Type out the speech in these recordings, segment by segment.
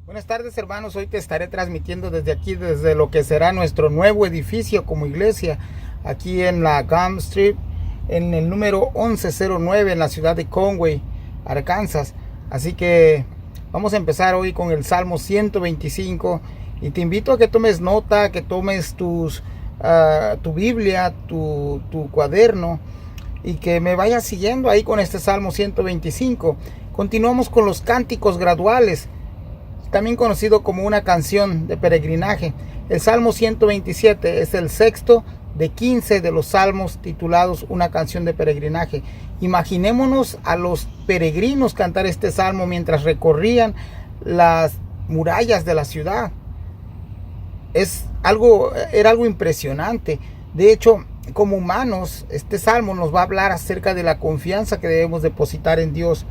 Buenas tardes, hermanos. Hoy te estaré transmitiendo desde aquí, desde lo que será nuestro nuevo edificio como iglesia, aquí en la Gum Street, en el número 1109, en la ciudad de Conway, Arkansas. Así que vamos a empezar hoy con el Salmo 125 y te invito a que tomes nota, que tomes tu Biblia, tu cuaderno, y que me vayas siguiendo ahí con este Salmo 125. Continuamos con los cánticos graduales, también conocido como una canción de peregrinaje. El Salmo 127 es el sexto de 15 de los salmos titulados una canción de peregrinaje. Imaginémonos a los peregrinos cantar este salmo mientras recorrían las murallas de la ciudad. Era algo impresionante. De hecho, como humanos, este salmo nos va a hablar acerca de la confianza que debemos depositar en Dios.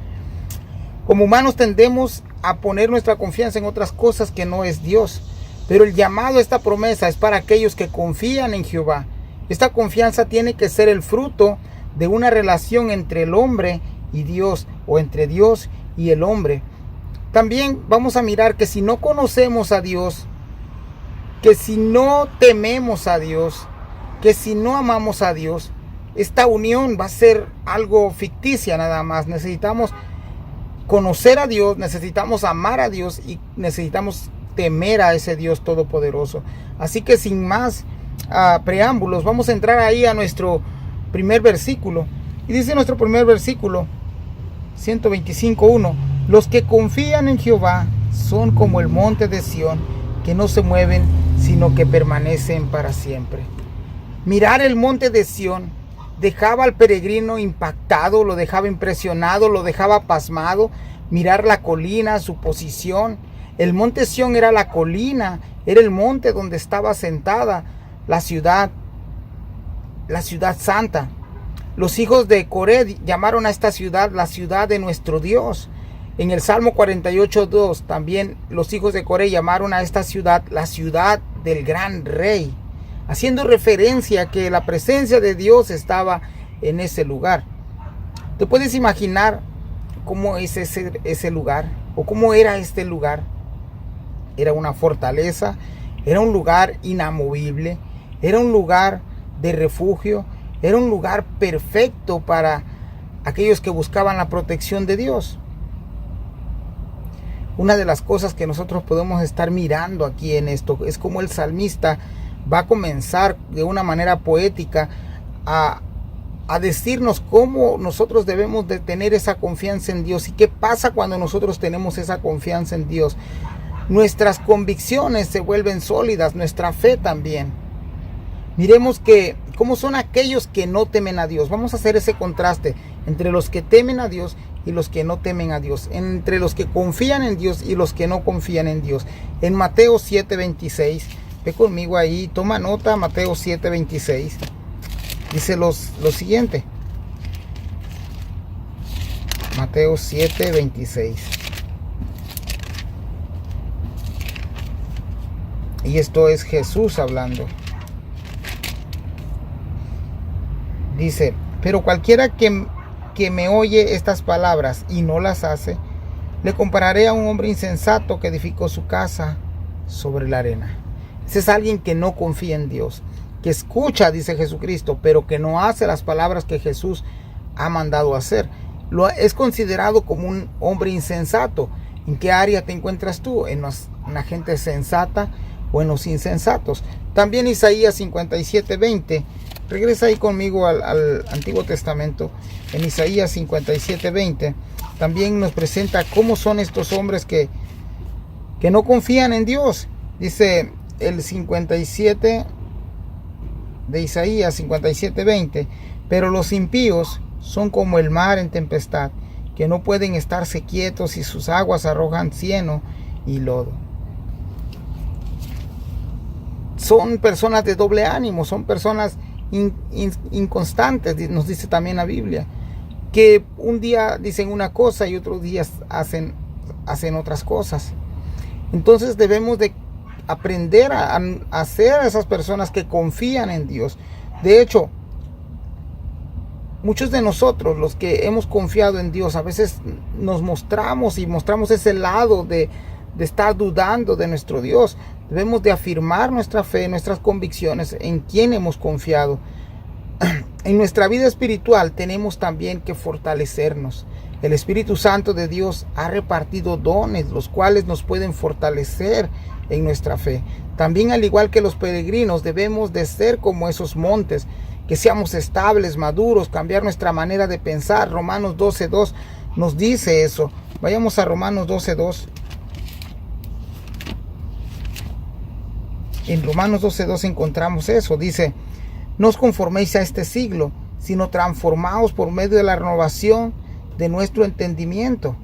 Como humanos tendemos a poner nuestra confianza en otras cosas que no es Dios. Pero el llamado a esta promesa es para aquellos que confían en Jehová. Esta confianza tiene que ser el fruto de una relación entre el hombre y Dios, o entre Dios y el hombre. También vamos a mirar que si no conocemos a Dios, que si no tememos a Dios, que si no amamos a Dios, esta unión va a ser algo ficticia nada más. Necesitamos conocer a Dios, necesitamos amar a Dios y necesitamos temer a ese Dios todopoderoso. Así que sin más preámbulos, vamos a entrar ahí a nuestro primer versículo. Y dice nuestro primer versículo, 125:1: los que confían en Jehová son como el monte de Sión, que no se mueven, sino que permanecen para siempre. Mirar el monte de Sión dejaba al peregrino impactado, lo dejaba impresionado, lo dejaba pasmado. Mirar la colina, su posición. El monte Sión era la colina, era el monte donde estaba sentada la ciudad santa. Los hijos de Coré llamaron a esta ciudad la ciudad de nuestro Dios. En el Salmo 48:2 también los hijos de Coré llamaron a esta ciudad la ciudad del gran rey, haciendo referencia a que la presencia de Dios estaba en ese lugar. ¿Te puedes imaginar cómo es ese lugar? ¿O cómo era este lugar? Era una fortaleza, era un lugar inamovible, era un lugar de refugio, era un lugar perfecto para aquellos que buscaban la protección de Dios. Una de las cosas que nosotros podemos estar mirando aquí en esto es cómo el salmista va a comenzar de una manera poética a decirnos cómo nosotros debemos de tener esa confianza en Dios. ¿Y qué pasa cuando nosotros tenemos esa confianza en Dios? Nuestras convicciones se vuelven sólidas, nuestra fe también. Miremos que cómo son aquellos que no temen a Dios. Vamos a hacer ese contraste entre los que temen a Dios y los que no temen a Dios, entre los que confían en Dios y los que no confían en Dios. En Mateo 7:26, ve conmigo ahí, toma nota. Mateo 7:26 dice lo siguiente. Mateo 7:26. Y esto es Jesús hablando. Dice: pero cualquiera que me oye estas palabras y no las hace, le compararé a un hombre insensato que edificó su casa sobre la arena. Ese es alguien que no confía en Dios, que escucha, dice Jesucristo, pero que no hace las palabras que Jesús ha mandado hacer. Es considerado como un hombre insensato. ¿En qué área te encuentras tú? ¿En la gente sensata o en los insensatos? También Isaías 57:20. Regresa ahí conmigo al Antiguo Testamento. En Isaías 57:20 también nos presenta cómo son estos hombres que no confían en Dios. Dice el 57 de Isaías 57:20: pero los impíos son como el mar en tempestad, que no pueden estarse quietos y sus aguas arrojan cieno y lodo. Son personas de doble ánimo, son personas inconstantes, nos dice también la Biblia, que un día dicen una cosa y otros días hacen otras cosas. Entonces debemos de aprender a ser esas personas que confían en Dios. De hecho, muchos de nosotros, los que hemos confiado en Dios, a veces nos mostramos ese lado de de estar dudando de nuestro Dios. Debemos de afirmar nuestra fe, nuestras convicciones en quien hemos confiado. En nuestra vida espiritual tenemos también que fortalecernos. El Espíritu Santo de Dios ha repartido dones, los cuales nos pueden fortalecer en nuestra fe. También, al igual que los peregrinos, debemos de ser como esos montes, que seamos estables, maduros, cambiar nuestra manera de pensar. Romanos 12:2 nos dice eso. Vayamos a Romanos 12:2. En Romanos 12:2 encontramos eso. Dice: no os conforméis a este siglo, sino transformaos por medio de la renovación de nuestro entendimiento,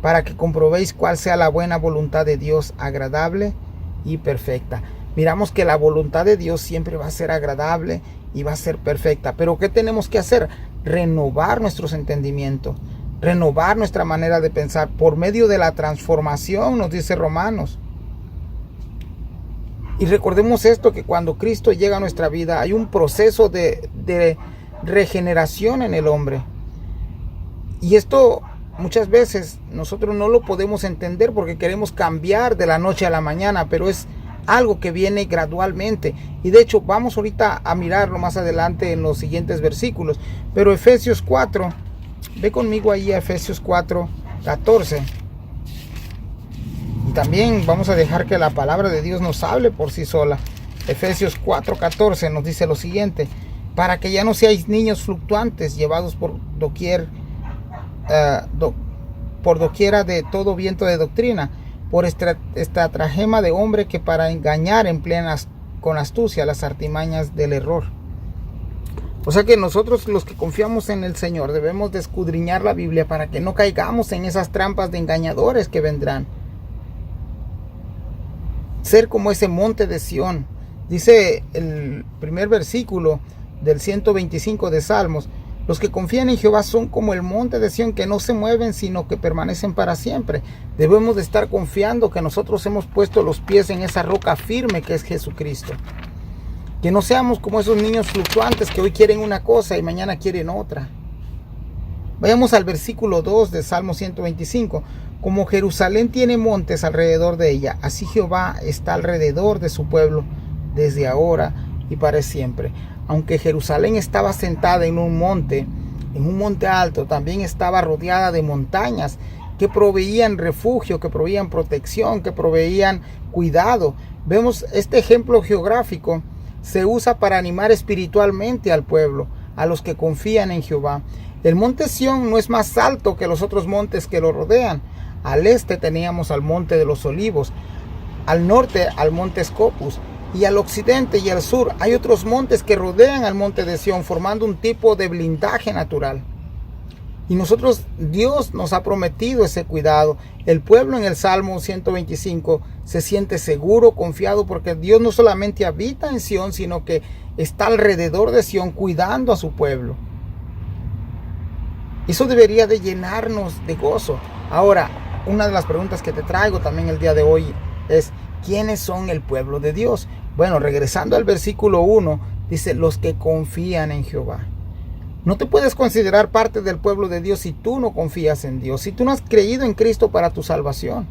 para que comprobéis cuál sea la buena voluntad de Dios, agradable y perfecta. Miramos que la voluntad de Dios siempre va a ser agradable y va a ser perfecta. Pero ¿qué tenemos que hacer? Renovar nuestros entendimientos, renovar nuestra manera de pensar por medio de la transformación, nos dice Romanos. Y recordemos esto, que cuando Cristo llega a nuestra vida hay un proceso de regeneración en el hombre. Y esto muchas veces nosotros no lo podemos entender porque queremos cambiar de la noche a la mañana, pero es algo que viene gradualmente. Y de hecho vamos ahorita a mirarlo más adelante en los siguientes versículos. Pero Efesios 4, ve conmigo ahí a Efesios 4:14. Y también vamos a dejar que la palabra de Dios nos hable por sí sola. Efesios 4:14 nos dice lo siguiente: para que ya no seáis niños fluctuantes, llevados por doquiera de todo viento de doctrina, por estratagema de hombre que para engañar emplean con astucia las artimañas del error. O sea que nosotros, los que confiamos en el Señor, debemos de escudriñar la Biblia para que no caigamos en esas trampas de engañadores que vendrán. Ser como ese monte de Sión. Dice el primer versículo del 125 de Salmos: los que confían en Jehová son como el monte de Sión, que no se mueven, sino que permanecen para siempre. Debemos de estar confiando que nosotros hemos puesto los pies en esa roca firme que es Jesucristo. Que no seamos como esos niños fluctuantes que hoy quieren una cosa y mañana quieren otra. Vayamos al versículo 2 de Salmo 125. Como Jerusalén tiene montes alrededor de ella, así Jehová está alrededor de su pueblo, desde ahora y para siempre. Aunque Jerusalén estaba sentada en un monte alto, también estaba rodeada de montañas que proveían refugio, que proveían protección, que proveían cuidado. Vemos este ejemplo geográfico se usa para animar espiritualmente al pueblo, a los que confían en Jehová. El monte Sión no es más alto que los otros montes que lo rodean. Al este teníamos al monte de los olivos, al norte al monte Scopus, y al occidente y al sur hay otros montes que rodean al monte de Sión, formando un tipo de blindaje natural. Y nosotros, Dios nos ha prometido ese cuidado. El pueblo en el Salmo 125 se siente seguro, confiado, porque Dios no solamente habita en Sión, sino que está alrededor de Sión cuidando a su pueblo. Eso debería de llenarnos de gozo. Ahora, una de las preguntas que te traigo también el día de hoy es: ¿quiénes son el pueblo de Dios? Bueno, regresando al versículo 1, dice: los que confían en Jehová. No te puedes considerar parte del pueblo de Dios si tú no confías en Dios, si tú no has creído en Cristo para tu salvación.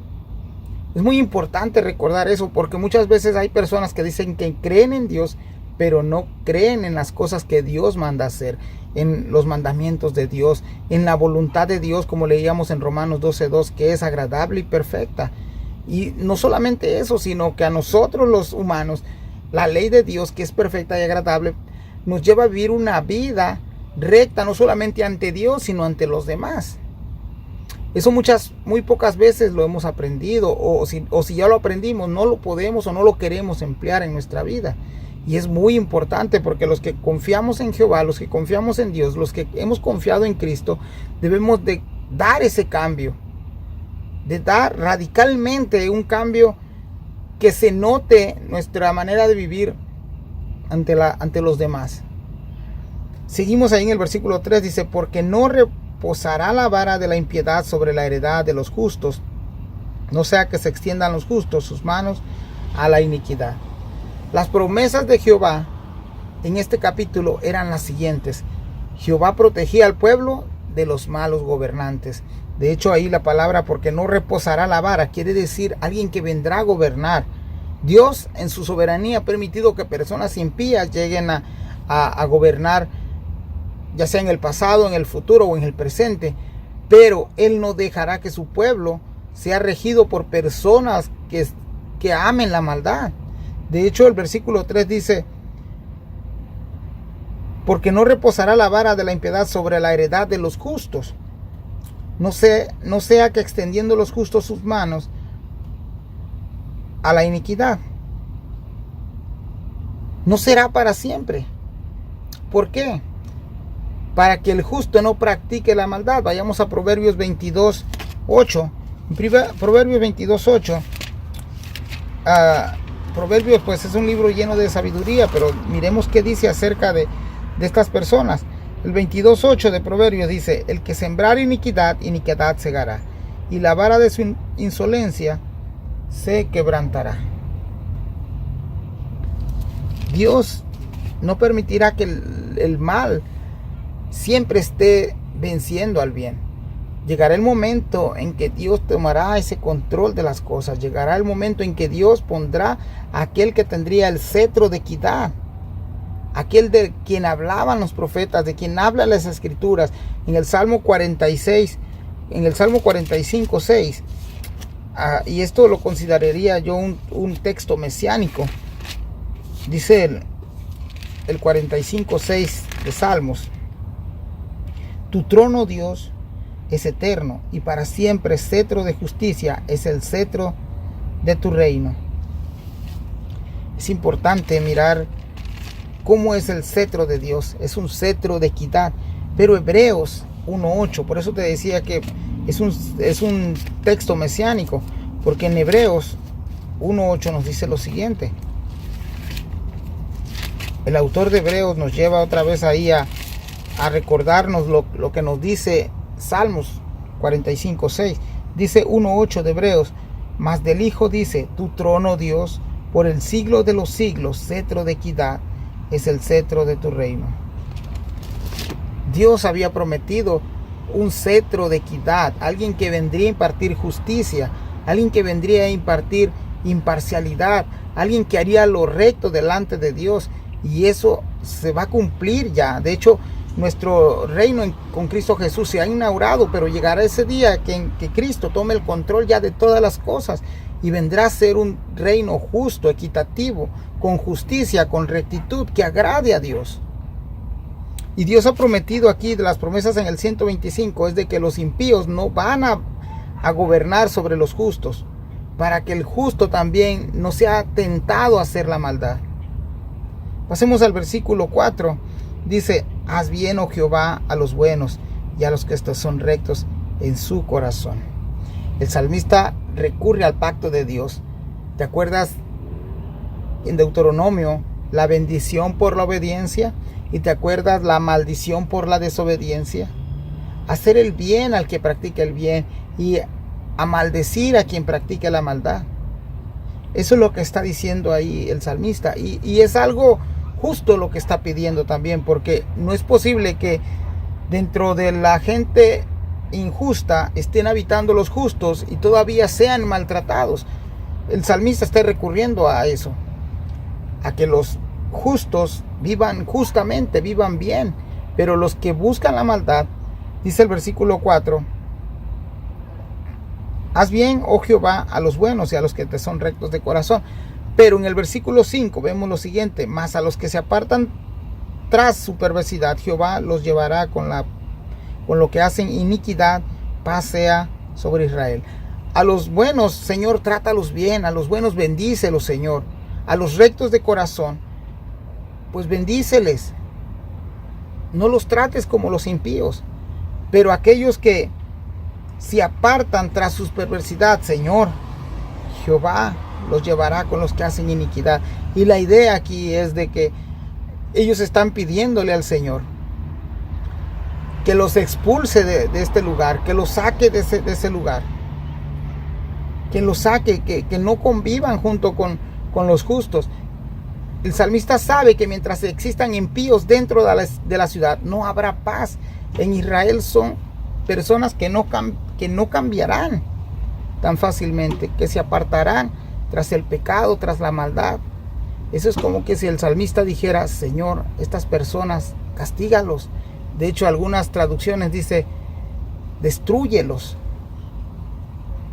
Es muy importante recordar eso, porque muchas veces hay personas que dicen que creen en Dios, pero no creen en las cosas que Dios manda hacer, en los mandamientos de Dios, en la voluntad de Dios, como leíamos en Romanos 12:2, que es agradable y perfecta. Y no solamente eso, sino que a nosotros los humanos, la ley de Dios, que es perfecta y agradable, nos lleva a vivir una vida recta, no solamente ante Dios, sino ante los demás. Eso muy pocas veces lo hemos aprendido, o si ya lo aprendimos, no lo podemos o no lo queremos emplear en nuestra vida. Y es muy importante, porque los que confiamos en Jehová, los que confiamos en Dios, los que hemos confiado en Cristo, debemos de dar ese cambio, de dar radicalmente un cambio que se note nuestra manera de vivir ante los demás. Seguimos ahí en el versículo 3, dice: porque no reposará la vara de la impiedad sobre la heredad de los justos, no sea que se extiendan los justos sus manos a la iniquidad. Las promesas de Jehová en este capítulo eran las siguientes: Jehová protegía al pueblo de los malos gobernantes. De hecho, ahí la palabra porque no reposará la vara quiere decir alguien que vendrá a gobernar. Dios en su soberanía ha permitido que personas impías lleguen a gobernar, ya sea en el pasado, en el futuro o en el presente. Pero Él no dejará que su pueblo sea regido por personas que amen la maldad. De hecho, el versículo 3 dice, porque no reposará la vara de la impiedad sobre la heredad de los justos. No sea que extendiendo los justos sus manos a la iniquidad. No será para siempre. ¿Por qué? Para que el justo no practique la maldad. Vayamos a Proverbios 22:8. Proverbios 22:8. Proverbios pues es un libro lleno de sabiduría, pero miremos qué dice acerca de estas personas. El 22:8 de Proverbios dice, el que sembrar iniquidad, iniquidad segará, y la vara de su insolencia se quebrantará. Dios no permitirá que el mal siempre esté venciendo al bien. Llegará el momento en que Dios tomará ese control de las cosas. Llegará el momento en que Dios pondrá a aquel que tendría el cetro de equidad, aquel de quien hablaban los profetas, de quien hablan las escrituras. En el Salmo 46, en el Salmo 45:6, y esto lo consideraría yo un texto mesiánico. Dice el 45:6 de Salmos, tu trono, Dios, es eterno, y para siempre cetro de justicia es el cetro de tu reino. Es importante mirar cómo es el cetro de Dios. Es un cetro de equidad. Pero Hebreos 1:8, por eso te decía que es un texto mesiánico, porque en Hebreos 1:8 nos dice lo siguiente. El autor de Hebreos nos lleva otra vez ahí a recordarnos lo que nos dice Salmos 45:6. Dice 1:8 de Hebreos, mas del Hijo dice, tu trono, Dios, por el siglo de los siglos, cetro de equidad es el cetro de tu reino. Dios había prometido un cetro de equidad, alguien que vendría a impartir justicia, alguien que vendría a impartir imparcialidad, alguien que haría lo recto delante de Dios, y eso se va a cumplir ya. De hecho, nuestro reino con Cristo Jesús se ha inaugurado, pero llegará ese día que Cristo tome el control ya de todas las cosas y vendrá a ser un reino justo, equitativo, con justicia, con rectitud, que agrade a Dios. Y Dios ha prometido aquí, de las promesas en el 125, es de que los impíos no van a gobernar sobre los justos, para que el justo también no sea tentado a hacer la maldad. Pasemos al versículo 4. Dice, haz bien, oh Jehová, a los buenos y a los que son rectos en su corazón. El salmista recurre al pacto de Dios. ¿Te acuerdas en Deuteronomio la bendición por la obediencia? ¿Y te acuerdas la maldición por la desobediencia? Hacer el bien al que practica el bien y a maldecir a quien practica la maldad. Eso es lo que está diciendo ahí el salmista. Y es algo justo lo que está pidiendo también, porque no es posible que dentro de la gente injusta estén habitando los justos y todavía sean maltratados. El salmista está recurriendo a eso, a que los justos vivan justamente, vivan bien, pero los que buscan la maldad, dice el versículo 4, haz bien, oh Jehová, a los buenos y a los que te son rectos de corazón. Pero en el versículo 5 vemos lo siguiente, mas a los que se apartan tras su perversidad, Jehová los llevará con lo que hacen iniquidad, paz sea sobre Israel. A los buenos, Señor, trátalos bien, a los buenos bendícelos, Señor. A los rectos de corazón, pues bendíceles. No los trates como los impíos, pero aquellos que se apartan tras su perversidad, Señor, Jehová los llevará con los que hacen iniquidad. Y la idea aquí es de que ellos están pidiéndole al Señor que los expulse de este lugar, que los saque de ese lugar, que los saque, que no convivan junto con los justos. El salmista sabe que mientras existan impíos dentro de la ciudad, no habrá paz. En Israel son personas que no cambiarán tan fácilmente, que se apartarán tras el pecado, tras la maldad. Eso es como que si el salmista dijera: Señor, estas personas, castígalos. De hecho, algunas traducciones dice: destrúyelos.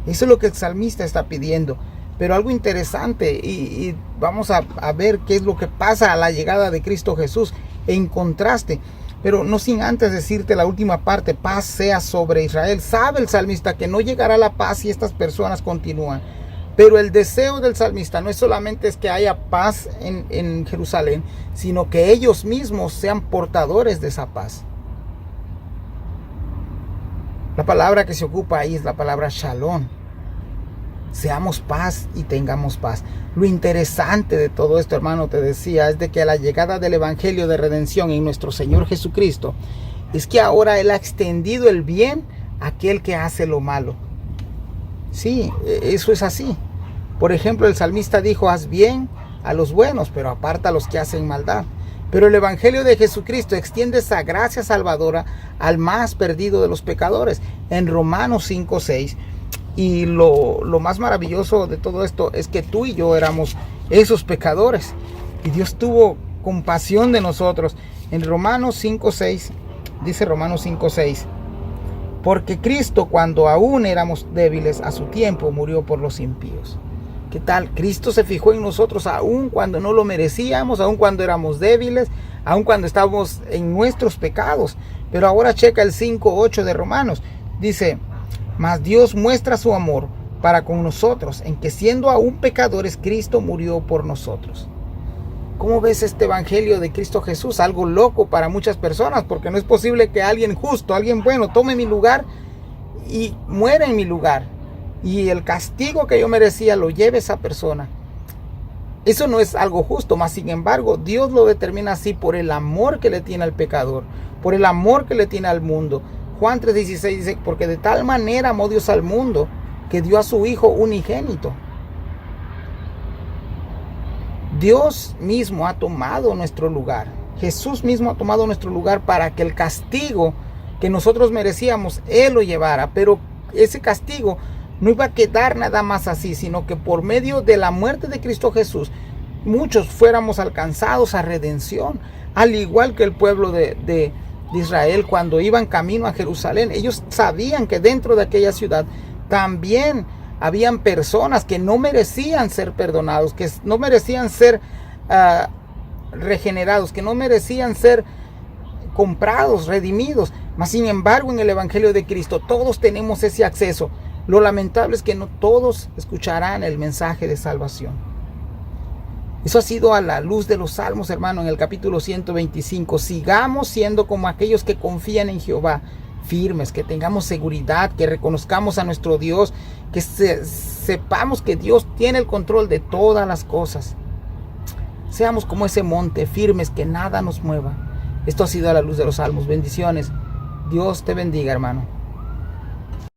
Eso es lo que el salmista está pidiendo. Pero algo interesante, y vamos a ver qué es lo que pasa a la llegada de Cristo Jesús en contraste. Pero no sin antes decirte la última parte: paz sea sobre Israel. Sabe el salmista que no llegará la paz si estas personas continúan. Pero el deseo del salmista no es solamente es que haya paz en Jerusalén, sino que ellos mismos sean portadores de esa paz. La palabra que se ocupa ahí es la palabra shalom. Seamos paz y tengamos paz. Lo interesante de todo esto, hermano, te decía, es de que a la llegada del evangelio de redención en nuestro Señor Jesucristo, es que ahora Él ha extendido el bien a aquel que hace lo malo. Sí, eso es así. Por ejemplo, el salmista dijo: haz bien a los buenos, pero aparta a los que hacen maldad. Pero el evangelio de Jesucristo extiende esa gracia salvadora al más perdido de los pecadores. En Romanos 5:6. Y lo más maravilloso de todo esto es que tú y yo éramos esos pecadores. Y Dios tuvo compasión de nosotros. En Romanos 5:6, dice Romanos 5:6. Porque Cristo, cuando aún éramos débiles, a su tiempo murió por los impíos. ¿Qué tal? Cristo se fijó en nosotros aún cuando no lo merecíamos, aún cuando éramos débiles, aún cuando estábamos en nuestros pecados. Pero ahora checa el 5:8 de Romanos. Dice: mas Dios muestra su amor para con nosotros, en que siendo aún pecadores, Cristo murió por nosotros. ¿Cómo ves este evangelio de Cristo Jesús? Algo loco para muchas personas, porque no es posible que alguien justo, alguien bueno, tome mi lugar y muera en mi lugar. Y el castigo que yo merecía lo lleve esa persona. Eso no es algo justo, mas sin embargo, Dios lo determina así por el amor que le tiene al pecador, por el amor que le tiene al mundo. Juan 3:16 dice: porque de tal manera amó Dios al mundo, que dio a su Hijo unigénito. Dios mismo ha tomado nuestro lugar. Jesús mismo ha tomado nuestro lugar para que el castigo que nosotros merecíamos, Él lo llevara. Pero ese castigo no iba a quedar nada más así, sino que por medio de la muerte de Cristo Jesús, muchos fuéramos alcanzados a redención. Al igual que el pueblo de Israel, cuando iban camino a Jerusalén, ellos sabían que dentro de aquella ciudad también habían personas que no merecían ser perdonados, que no merecían ser regenerados, que no merecían ser comprados, redimidos. Mas sin embargo, en el evangelio de Cristo todos tenemos ese acceso. Lo lamentable es que no todos escucharán el mensaje de salvación. Eso ha sido a la luz de los Salmos, hermano, en el capítulo 125. Sigamos siendo como aquellos que confían en Jehová, firmes, que tengamos seguridad, que reconozcamos a nuestro Dios, que sepamos que Dios tiene el control de todas las cosas. Seamos como ese monte, firmes, que nada nos mueva. Esto ha sido a la luz de los Salmos. Bendiciones. Dios te bendiga, hermano.